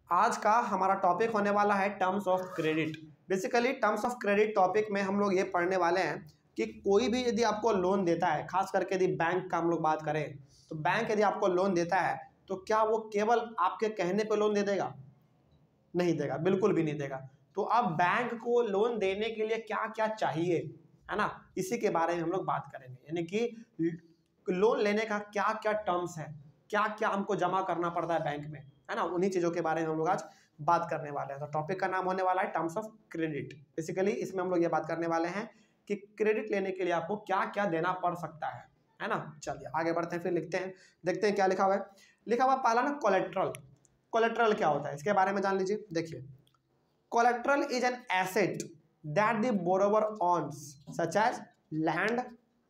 आज का हमारा टॉपिक होने वाला है terms of credit. Basically terms of credit topic में हम लोग ये पढ़ने वाले हैं कि कोई भी यदि आपको लोन देता है, खास करके यदि बैंक का हम लोग बात करें तो बैंक यदि आपको लोन देता है तो क्या वो केवल आपके कहने पे लोन दे देगा? नहीं देगा, बिल्कुल भी नहीं देगा। तो अब बैंक को लोन देने के लिए क्या क्या चाहिए, है ना, इसी के बारे में हम लोग बात करेंगे। यानी कि लोन लेने का क्या क्या टर्म्स है, क्या क्या हमको जमा करना पड़ता है बैंक में, है ना, उन्हीं चीज़ों के बारे में हम लोग आज बात करने वाले हैं। तो टॉपिक का नाम होने वाला है टर्म्स ऑफ क्रेडिट। बेसिकली इसमें हम लोग ये बात करने वाले हैं कि क्रेडिट लेने के लिए आपको क्या क्या देना पड़ सकता है ना। चलिए आगे बढ़ते हैं, फिर लिखते हैं, देखते हैं क्या लिखा हुआ है। लिखा हुआ पहला ना कोलेट्रल। कोलेट्रल क्या होता है इसके बारे में जान लीजिए। देखिए, collateral is an asset that the borrower owns such as land,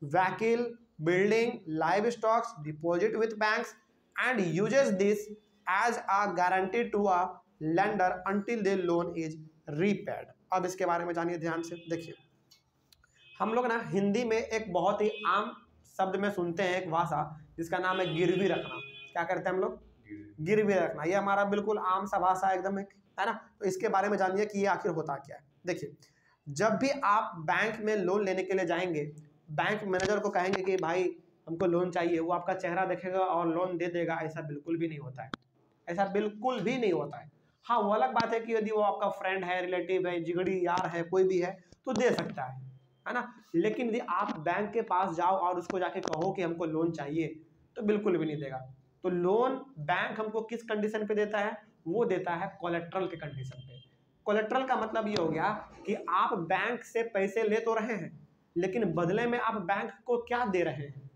vehicle, building, livestock, deposit with banks and uses this as a guarantee to a lender until the loan is repaid। अब इसके बारे में जानिए ध्यान से। देखिए, हम लोग ना हिंदी में एक बहुत ही आम शब्द में सुनते हैं एक भाषा जिसका नाम है गिरवी रखना। क्या करते हैं हम लोग? गिरवी रखना। ये हमारा बिल्कुल आम सा भाषा एकदम एक, है ना। तो इसके बारे में जानिए कि ये आखिर होता क्या है। देखिए, जब भी आप बैंक में लोन लेने के लिए जाएंगे, बैंक मैनेजर को कहेंगे कि भाई हमको लोन चाहिए, वो आपका चेहरा देखेगा और लोन दे देगा, ऐसा बिल्कुल भी नहीं होता है। ऐसा बिल्कुल भी नहीं होता है। हाँ, वो अलग बात है कि यदि वो आपका फ्रेंड है, रिलेटिव है, जिगड़ी यार है, कोई भी है तो दे सकता है ना। लेकिन यदि आप बैंक के पास जाओ और उसको जाके कहो कि हमको लोन चाहिए तो बिल्कुल भी नहीं देगा। तो लोन बैंक हमको किस कंडीशन पे देता है? वो देता है कोलेट्रल के कंडीशन पे। कोलेट्रल का मतलब ये हो गया कि आप बैंक से पैसे ले तो रहे हैं लेकिन बदले में आप बैंक को क्या दे रहे हैं।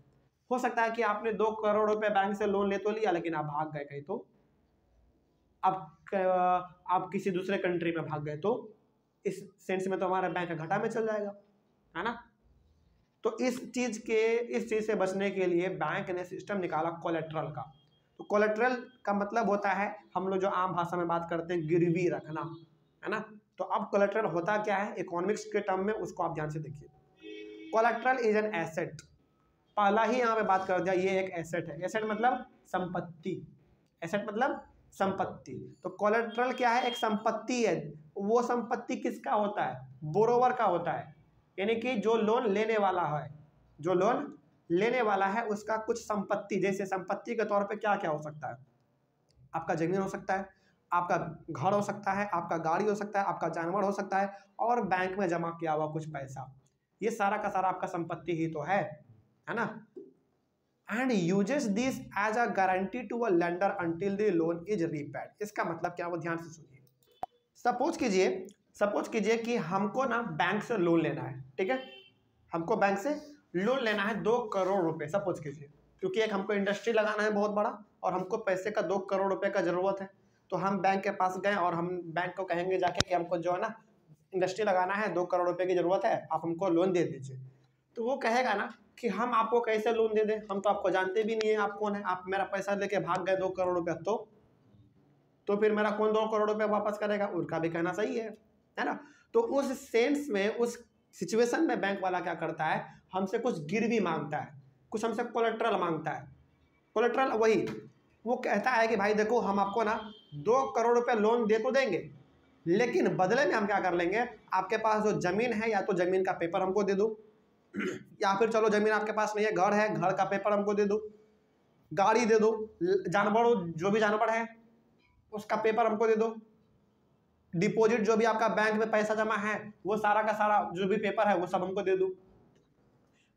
हो सकता है कि आपने 2 करोड़ रुपए बैंक से लोन ले तो लिया लेकिन आप भाग गए कहीं, तो आप किसी दूसरे कंट्री में भाग गए, तो इस सेंस में तो हमारा बैंक घाटा में चल जाएगा, है ना। तो इस चीज से बचने के लिए बैंक ने सिस्टम निकाला कोलेट्रल का। तो कोलेट्रल का मतलब होता है, हम लोग जो आम भाषा में बात करते हैं, गिरवी रखना, है ना। तो अब कोलेट्रल होता क्या है इकोनॉमिक्स के टर्म में, उसको आप ध्यान से देखिए। Collateral is an asset. पहला ही यहाँ पे बात कर दिया, ये एक एसेट है। एसेट मतलब संपत्ति। एसेट मतलब संपत्ति। तो कोलेट्रल क्या है? एक संपत्ति है। वो संपत्ति किसका होता है? बोरोवर का होता है। यानी कि जो लोन लेने वाला है, जो लोन लेने वाला है उसका कुछ संपत्ति, जैसे संपत्ति के तौर पे क्या क्या हो सकता है? आपका जमीन हो सकता है, आपका घर हो सकता है, आपका गाड़ी हो सकता है, आपका जानवर हो सकता है, और बैंक में जमा किया हुआ कुछ पैसा। ये सारा का सारा आपका संपत्ति ही तो है ना। And uses this as a guarantee to a lender until the loan is repaid. इसका मतलब क्या, वो ध्यान से सुनिए। सपोज कीजिए कि हमको ना बैंक से लोन लेना है, ठीक है। हमको बैंक से लोन लेना है 2 करोड़ रुपए, सपोज कीजिए, क्योंकि एक हमको इंडस्ट्री लगाना है बहुत बड़ा और हमको पैसे का 2 करोड़ रुपए का जरूरत है। तो हम बैंक के पास गए और हम बैंक को कहेंगे जाके कि हमको जो है ना इंडस्ट्री लगाना है, 2 करोड़ रुपए की जरूरत है, आप हमको लोन दे दीजिए। तो वो कहेगा ना कि हम आपको कैसे लोन दे दें, हम तो आपको जानते भी नहीं है, आप कौन है, आप मेरा पैसा लेके भाग गए 2 करोड़ रुपया, तो फिर मेरा कौन 2 करोड़ रुपया वापस करेगा? उनका भी कहना सही है ना। तो उस सेंस में, उस सिचुएशन में बैंक वाला क्या करता है, हमसे कुछ गिरवी मांगता है, कुछ हमसे कोलेट्रल मांगता है। कोलेट्रल वही, वो कहता है कि भाई देखो, हम आपको ना 2 करोड़ रुपया लोन दे तो देंगे, लेकिन बदले में हम क्या कर लेंगे, आपके पास जो जमीन है या तो जमीन का पेपर हमको दे दो, या फिर चलो जमीन आपके पास नहीं है, घर है, घर का पेपर हमको दे दो, गाड़ी दे दो, जानवर जो भी जानवर है उसका पेपर हमको दे दो, डिपॉजिट जो भी आपका बैंक में पैसा जमा है वो सारा का सारा जो भी पेपर है वो सब हमको दे दो।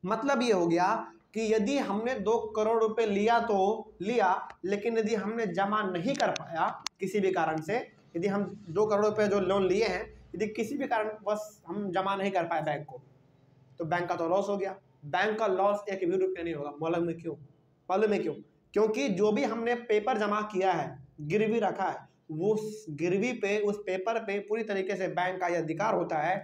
मतलब ये हो गया कि यदि हमने 2 करोड़ रुपए लिया तो लिया, लेकिन यदि हमने जमा नहीं कर पाया किसी भी कारण से, यदि हम 2 करोड़ रुपए जो लोन लिए हैं यदि किसी भी कारण बस हम जमा नहीं कर पाए बैंक को, तो बैंक का तो लॉस हो गया। बैंक का लॉस 1 भी रुपया नहीं होगा। मालूम है क्यों? मालूम है क्यों? क्योंकि जो भी हमने पेपर जमा किया है, गिरवी रखा है, वो गिरवी पे, उस पेपर पे पूरी तरीके से बैंक का यह अधिकार होता है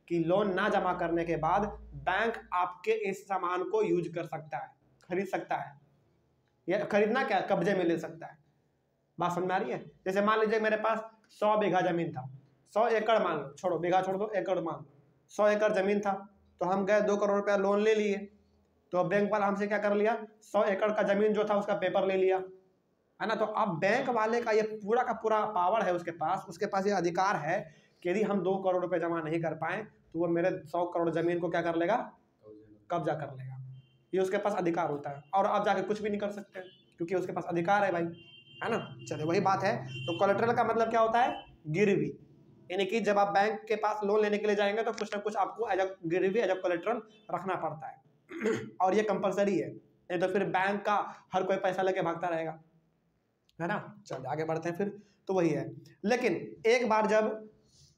कि लोन ना जमा करने के बाद बैंक आपके इस सामान को यूज कर सकता है, खरीद सकता है, या खरीदना क्या, कब्जे में ले सकता है। बात समझ में आ रही है? जैसे मान लीजिए मेरे पास 100 बीघा जमीन था, 100 एकड़ मान लो, छोड़ो बीघा छोड़ दो, एकड़ मान लो, 100 एकड़ जमीन था, तो हम गए 2 करोड़ रुपया लोन ले लिए, तो बैंक वाला हमसे क्या कर लिया, 100 एकड़ का जमीन जो था उसका पेपर ले लिया, है ना। तो अब बैंक वाले का ये पूरा का पूरा पावर है उसके पास ये अधिकार है कि यदि हम 2 करोड़ रुपए जमा नहीं कर पाए तो वो मेरे 100 करोड़ जमीन को क्या कर लेगा, कब्जा कर लेगा। ये उसके पास अधिकार होता है और अब जाके कुछ भी नहीं कर सकते क्योंकि उसके पास अधिकार है भाई, है ना। चलिए वही बात है। तो कोलेटरल का मतलब क्या होता है, गिरवी, यानी कि जब आप बैंक के पास लोन लेने के लिए जाएंगे तो कुछ ना कुछ आपको एज अ गिरवी एज अ कोलेटरल रखना पड़ता है और ये कंपलसरी है, नहीं तो फिर बैंक का हर कोई पैसा लेके भागता रहेगा, है ना। चलिए आगे बढ़ते हैं फिर। तो वही है, लेकिन एक बार जब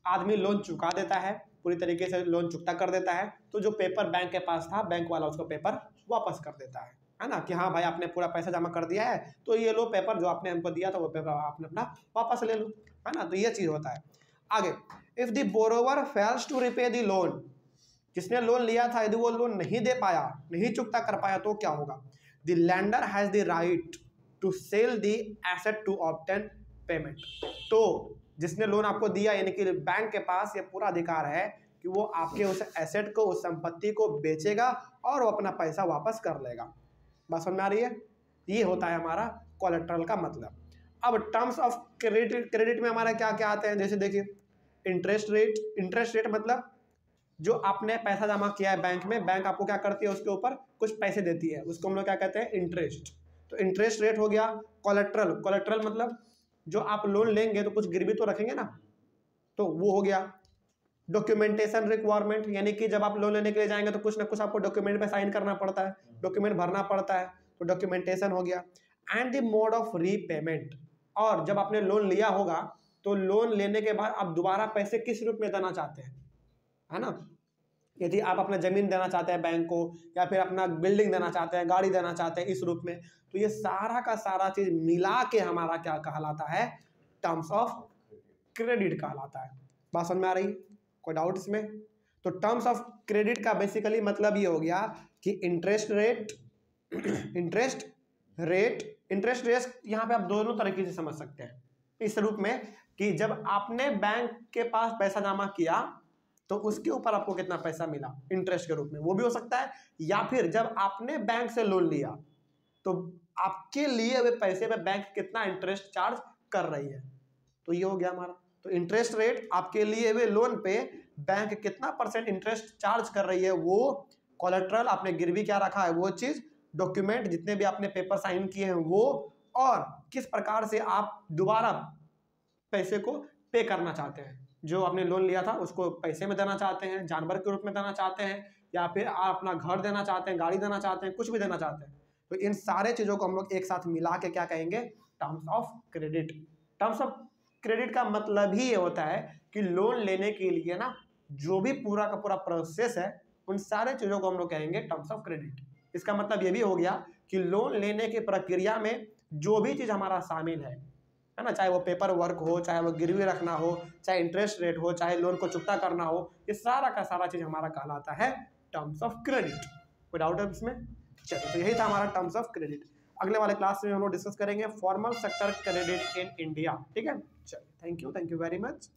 आदमी लोन चुका देता है, पूरी तरीके से लोन चुकता कर देता है, तो जो पेपर बैंक के पास था बैंक वाला उसको पेपर वापस कर देता है ना, कि हाँ भाई आपने पूरा पैसा जमा कर दिया है तो ये लो पेपर जो आपने हमको दिया था वो पेपर आपने अपना वापस ले लो, है ना। तो ये चीज होता है। आगे, if the borrower fails to repay the loan, जिसने लोन लिया था यदि वो लोन नहीं दे पाया, नहीं चुकता कर पाया तो क्या होगा, the lender has the right to sell the asset to obtain payment. तो जिसने लोन आपको दिया यानी कि बैंक के पास ये पूरा अधिकार है कि वो आपके उस एसेट को, उस संपत्ति को बेचेगा और वो अपना पैसा वापस कर लेगा। बात समझ में आ रही है। ये होता है हमारा कोलेटरल का मतलब। अब टर्म्स ऑफ क्रेडिट में हमारा क्या क्या आते हैं, जैसे देखिए इंटरेस्ट रेट। इंटरेस्ट रेट मतलब जो आपने पैसा जमा किया है बैंक में, बैंक आपको क्या करती है, उसके ऊपर कुछ पैसे देती है, उसको हम लोग क्या कहते हैं, इंटरेस्ट। तो इंटरेस्ट रेट हो गया। कोलेटरल, कोलेटरल मतलब जो आप लोन लेंगे तो कुछ गिरवी तो रखेंगे ना, तो वो हो गया। डॉक्यूमेंटेशन रिक्वायरमेंट, यानी कि जब आप लोन लेने के लिए जाएंगे तो कुछ ना कुछ आपको डॉक्यूमेंट पे साइन करना पड़ता है, डॉक्यूमेंट भरना पड़ता है, तो डॉक्यूमेंटेशन हो गया। And the mode of repayment, और जब आपने लोन लिया होगा तो लोन लेने के बाद आप दोबारा पैसे किस रूप में देना चाहते हैं, है ना। यदि आप अपना जमीन देना चाहते हैं बैंक को, या फिर अपना बिल्डिंग देना चाहते हैं, गाड़ी देना चाहते हैं इस रूप में, तो ये सारा का सारा चीज मिला के हमारा क्या कहलाता है, टर्म्स ऑफ क्रेडिट कहलाता है। बात समझ में आ रही, कोई डाउट इसमें। तो टर्म्स ऑफ क्रेडिट का बेसिकली मतलब ये हो गया कि इंटरेस्ट रेट, इंटरेस्ट रेट यहाँ पे आप दोनों तरीके से समझ सकते हैं इस रूप में कि जब आपने बैंक के पास पैसा जमा किया तो उसके ऊपर आपको कितना पैसा मिला इंटरेस्ट के रूप में, वो भी हो सकता है। या फिर जब आपने बैंक से लोन लिया तो आपके लिए वे पैसे पे बैंक कितना इंटरेस्ट चार्ज कर रही है, तो ये हो गया हमारा। तो इंटरेस्ट रेट, आपके लिए वे लोन पे बैंक कितना % इंटरेस्ट चार्ज कर रही है, वो कोलेटरल, आपने गिरवी क्या रखा है वो चीज, डॉक्यूमेंट जितने भी आपने पेपर साइन किए हैं वो, और किस प्रकार से आप दोबारा पैसे को पे करना चाहते हैं। जो आपने लोन लिया था उसको पैसे में देना चाहते हैं, जानवर के रूप में देना चाहते हैं, या फिर आप अपना घर देना चाहते हैं, गाड़ी देना चाहते हैं, कुछ भी देना चाहते हैं। तो इन सारे चीजों को हम लोग एक साथ मिला के क्या कहेंगे, terms of credit. Terms of credit का मतलब ही ये होता है कि लोन लेने के लिए ना जो भी पूरा का पूरा प्रोसेस है उन सारे चीजों को हम लोग कहेंगे टर्म्स ऑफ क्रेडिट। इसका मतलब ये भी हो गया कि लोन लेने की प्रक्रिया में जो भी चीज हमारा शामिल है ना, चाहे वो पेपर वर्क हो, चाहे वो गिरवी रखना हो, चाहे इंटरेस्ट रेट हो, चाहे लोन को चुकता करना हो, ये सारा का सारा चीज हमारा कहलाता है टर्म्स ऑफ क्रेडिट। कोई डाउट है इसमें। चलिए, तो यही था हमारा टर्म्स ऑफ क्रेडिट। अगले वाले क्लास में हम लोग डिस्कस करेंगे formal sector credit in India. ठीक है, चलिए, थैंक यू वेरी मच।